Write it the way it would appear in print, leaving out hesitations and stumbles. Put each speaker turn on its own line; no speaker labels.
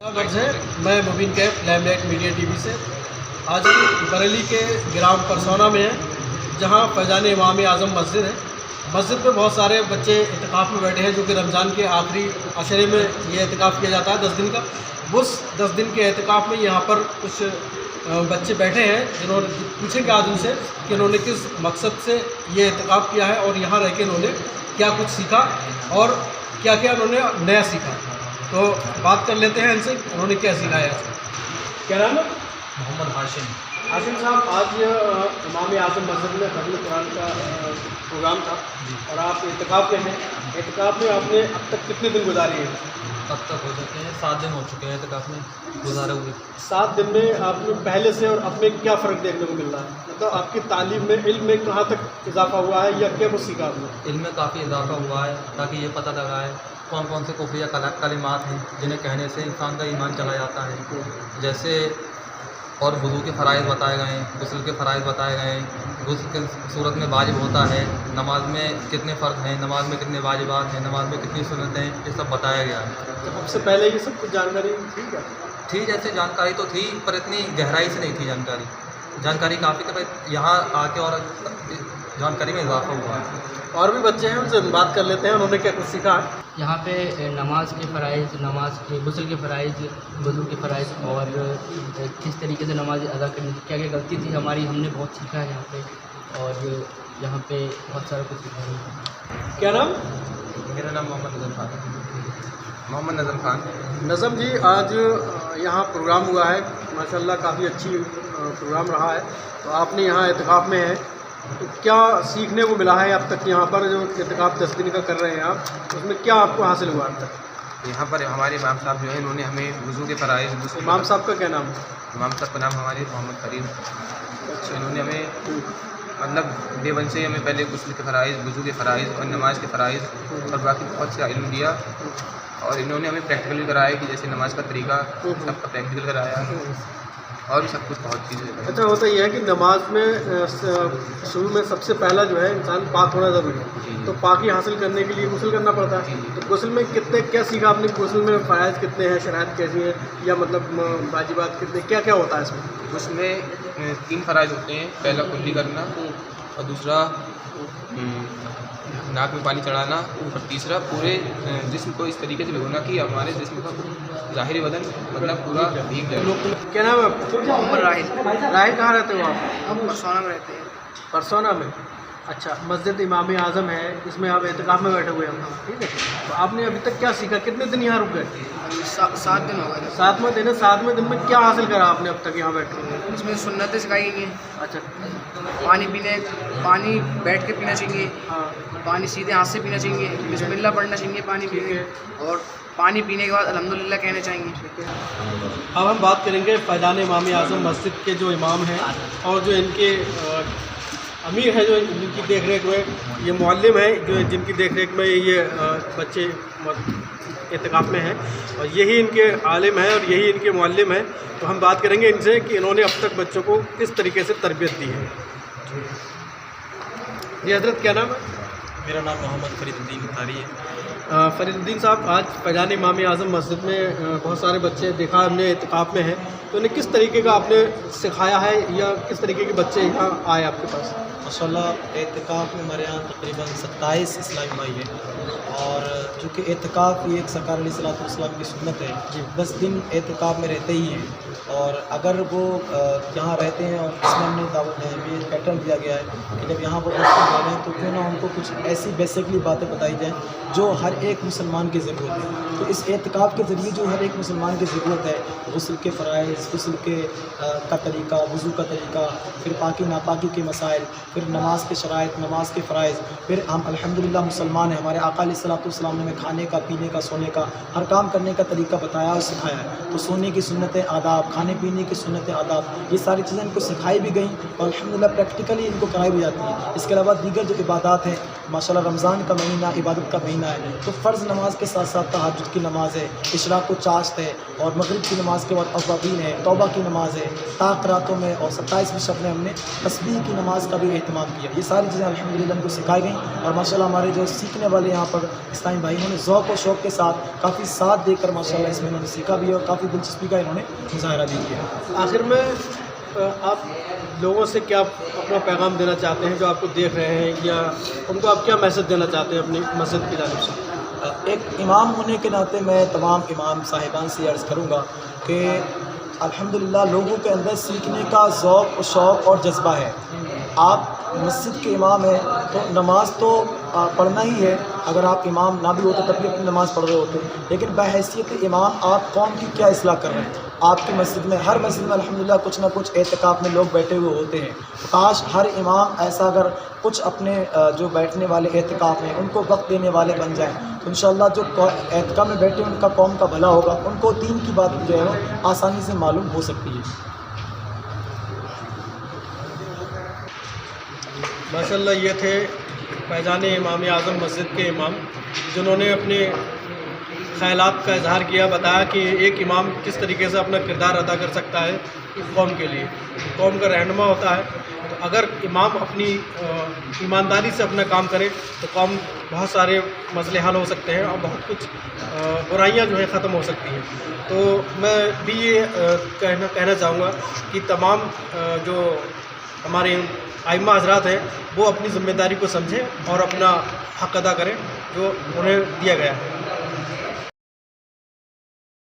वर्ष है। मैं मुबीन कैफ लैमलाइट मीडिया टीवी से। आज हम बरेली के ग्राम परसौना में हैं, जहां फैज़ान इमाम आज़म मस्जिद है। मस्जिद में बहुत सारे बच्चे इत्तिकाफ़ में बैठे हैं, जो कि रमज़ान के आखिरी अशरे में ये इत्तिकाफ़ किया जाता है 10 दिन का। उस 10 दिन के इत्तिकाफ़ में यहाँ पर कुछ बच्चे बैठे हैं, जिन्होंने पूछेंगे आज उनसे कि उन्होंने किस मकसद से ये इत्तिकाफ़ किया है और यहाँ रह के उन्होंने क्या कुछ सीखा और क्या क्या उन्होंने नया सीखा। तो बात कर लेते हैं इनसे, उन्होंने क्या सिखाया। क्या नाम है?
मोहम्मद हाशिम।
हाशिम साहब, आज इमाम आज़म मस्जिद में खत्म कुरान का प्रोग्राम था और आप इत्तिकाफ़ में हैं। इत्तिकाफ़ में आपने अब तक कितने दिन गुजारे हैं?
अब तक हो चुके हैं 7 दिन हो चुके हैं इत्तिकाफ़ में गुजारे हुए।
7 दिन में आपने पहले से और अब में क्या फ़र्क देखने को मिल रहा है? मतलब आपकी तालीम में, इल्म में कहाँ तक इजाफा हुआ है या क्या कुछ सीखा आपने?
इल्म में काफ़ी इजाफा हुआ है, ताकि ये पता लगा है कौन कौन से कुफ्रिया कलिमात हैं जिन्हें कहने से इंसान का ईमान चला जाता है। जैसे और वुज़ू के फ़राइज़ बताए गए हैं, गुस्ल के फ़राइज़ बताए गए हैं, गुस्ल की सूरत में वाजिब होता है, नमाज में कितने फ़र्क हैं, नमाज में कितने वाजिबात हैं, नमाज में कितनी सुन्नतें हैं, ये सब बताया गया है।
तो सबसे पहले ये सब कुछ जानकारी थी क्या?
थी, जैसे जानकारी तो थी पर इतनी गहराई से नहीं थी जानकारी काफ़ी, तो यहाँ आके और जानकारी में इजाफा हुआ है।
और भी बच्चे हैं, उनसे बात कर लेते हैं, उन्होंने क्या कुछ सीखा है।
यहाँ पे नमाज के फ़राइज़, नमाज के गुस्ल के फ़राइज़, वज़ू के फ़राइज़ और किस तरीके से नमाज अदा करनी थी, क्या क्या गलती थी हमारी, हमने बहुत सीखा है यहाँ पे। और यहाँ पे बहुत सारा कुछ सीखा है।
क्या नाम?
मेरा नाम मोहम्मद नज़म खान।
नज़म जी, आज यहाँ प्रोग्राम हुआ है, माशाल्लाह काफ़ी अच्छी प्रोग्राम रहा है। तो आपने यहाँ इत्तिकाफ़ में है, तो क्या सीखने को मिला है अब तक? यहाँ पर जो इत्तिकाफ़ 10 दिन का कर रहे हैं आप, उसमें क्या आपको हासिल हुआ अब तक?
यहाँ पर हमारे इमाम साहब जो है, इन्होंने हमें वज़ू के फ़राइज़।
इमाम साहब का क्या नाम है?
इमाम साहब का नाम हमारे मोहम्मद फरीद। अच्छा, इन्होंने हमें मतलब डे 1 से हमें पहले गुस्ल के फ़राइज़, वज़ू के फ़राइज़ और नमाज के फ़राइज़ और बाकी बहुत सा इल्म दिया। और इन्होंने हमें प्रैक्टिकल कराया कि जैसे नमाज का तरीका सबका प्रैक्टिकल कराया और भी सब कुछ बहुत चीज़ें।
अच्छा, होता यह है कि नमाज में शुरू में सबसे पहला जो है इंसान पाक होना ज़रूरी है। तो पाकी हासिल करने के लिए गुस्ल करना पड़ता है। तो गुस्ल में कितने क्या सीखा आपने? गुस्ल में फ़राइज़ कितने हैं, शराइत कैसी हैं, या मतलब वाजिबात कितने, क्या क्या होता है इसमें?
उसमें 3 फ़राइज़ होते हैं। पहला कुल्ली करना और दूसरा नाक में पानी चढ़ाना और तीसरा पूरे जिस्म को इस तरीके से भिगोना कि हमारे जिस्म का ज़ाहिरी बदन मतलब पूरा भीग जाए।
क्या नाम है आपका?
मोहम्मद राहिल।
राहिल, कहाँ रहते हो आप?
हम परसौना में रहते हैं।
परसौना में। अच्छा, मस्जिद इमाम आज़म है, इसमें आप इत्तिकाफ़ में बैठे हुए हैं, ठीक है। तो आपने अभी तक क्या सीखा? कितने दिन यहाँ रुक गए?
7 दिन हो गए।
7वां दिन है। 7वें दिन में क्या हासिल करा आपने अब तक यहाँ बैठे हुए?
इसमें सुन्नतें सिखाई गई हैं।
अच्छा,
पानी बैठ के पीना चाहिए,
हाँ,
पानी सीधे हाथ से पीना चाहिए, बिस्मिल्लाह पढ़ना चाहिए पानी पीने, और पानी पीने के बाद अल्हम्दुलिल्लाह कहना चाहिए।
अब हम बात करेंगे फैज़ान इमाम आज़म मस्जिद के जो इमाम हैं और जो इनके अमीर है, जो जिनकी देख रेख में ये मुअल्लिम है, जो जिनकी देख रेख में ये बच्चे इत्तिकाफ़ में हैं, और यही इनके आलिम हैं और यही इनके मुअल्लिम हैं। तो हम बात करेंगे इनसे कि इन्होंने अब तक बच्चों को किस तरीके से तरबियत दी है। जी हज़रत, क्या नाम है?
मेरा नाम मोहम्मद फरीदुद्दीन बुखारी है।
फरीदुद्दीन साहब, आज फैज़ान इमाम आज़म मस्जिद में बहुत सारे बच्चे देखा हमने इत्तिकाफ़ में हैं, तो उन्हें किस तरीके का आपने सिखाया है या किस तरीके के बच्चे यहाँ आए आपके पास?
माशाल्लाह इत्तिकाफ़ में हमारे यहाँ तकरीबन 27 इस्लामी भाई हैं, और चूँकि इत्तिकाफ़ ये एक सरकार अलैहिस्सलाम की सुन्नत है, 10 दिन इत्तिकाफ़ में रहते ही हैं। और अगर वो यहाँ रहते हैं और इसमें हमने दावत में हमें पैटर्न दिया गया है कि जब यहाँ पर दोस्त रह रहे हैं तो क्यों ना उनको कुछ ऐसी बेसिकली बातें बताई जाएँ जो हर एक मुसलमान की ज़रूरत है। तो इस इत्तिकाफ़ के ज़रिए जो हर एक मुसलमान की ज़रूरत है, गुस्ल के फ़राइज़, गुस्ल के का तरीका, वज़ू का तरीका, फिर पाकी नापाकी के मसाइल, फिर नमाज के शराइत, नमाज के फ़राइज़, फिर हम अल्हम्दुलिल्लाह मुसलमान हैं, हमारे आका अलैहिस्सलाम ने हमें खाने का, पीने का, सोने का, हर काम करने का तरीका बताया और सिखाया है। तो सोने की सुन्नतें आदाब, खाने पीने की सुन्नतें आदाब, ये सारी चीज़ें इनको सिखाई भी गई और अल्हम्दुलिल्लाह प्रैक्टिकली इनको कराई भी जाती हैं। इसके अलावा दीगर जो इबादत हैं, माशाल्लाह रमज़ान का महीना इबादत का महीना है, तो फ़र्ज़ नमाज के साथ साथ तहज्जुद की नमाज़ है, इशराक़ व चाश्त है, और मग़रिब की नमाज़ के बाद अव्वाबीन है, तौबा की नमाज़ है, ताक रातों में और 27वीं शब में हमने तस्बीह की नमाज़ का भी एहतमाम किया। ये सारी चीज़ें अल्हम्दुलिल्लाह इनको सिखाई गई और माशाल्लाह हमारे जो सीखने वाले यहाँ पर इस्लामी भाई इन्होंने ज़ौक़ और शौक़ के साथ काफ़ी साथ देकर माशाल्लाह इसमें इन्होंने सीखा भी है और काफ़ी दिलचस्पी का इन्होंने मुजाहरा भी किया।
आखिर में आप लोगों से क्या अपना पैगाम देना चाहते हैं जो आपको देख रहे हैं, या उनको आप क्या मैसेज देना चाहते हैं अपनी मस्जिद की जानिब से?
एक इमाम होने के नाते मैं तमाम इमाम साहिबान से अर्ज़ करूँगा कि अल्हम्दुलिल्लाह लोगों के अंदर सीखने का ज़ौक़ और शौक़ और जज्बा है। आप मस्जिद के इमाम हैं तो नमाज तो पढ़ना ही है, अगर आप इमाम ना भी होते तब भी अपनी नमाज़ पढ़ रहे होते, लेकिन बहैसियत इमाम आप कौम की क्या इस्लाह कर रहे हैं? आपकी मस्जिद में, हर मस्जिद में अल्हम्दुलिल्लाह कुछ ना कुछ एतिकाफ़ में लोग बैठे हुए होते हैं। काश हर इमाम ऐसा अगर कुछ अपने जो बैठने वाले एतिकाफ़ में उनको वक्त देने वाले बन जाएं तो इंशाअल्लाह जो एतिकाफ़ में बैठे उनका कौम का भला होगा, उनको दीन की बात जो है वो आसानी से मालूम हो सकती है।
माशाल्लाह ये थे फैज़ान इमाम आज़म मस्जिद के इमाम, जिन्होंने अपने ख़यालात का इजहार किया, बताया कि एक इमाम किस तरीके से अपना किरदार अदा कर सकता है कौम के लिए, कौम का रहनुमा होता है। तो अगर इमाम अपनी ईमानदारी से अपना काम करे तो कौम बहुत सारे मसले हल हो सकते हैं और बहुत कुछ बुराइयां जो हैं ख़त्म हो सकती हैं। तो मैं भी ये कहना चाहूँगा कि तमाम जो हमारे आइम्मा हज़रात हैं वो अपनी ज़िम्मेदारी को समझें और अपना हक़ अदा करें जो उन्हें दिया गया है।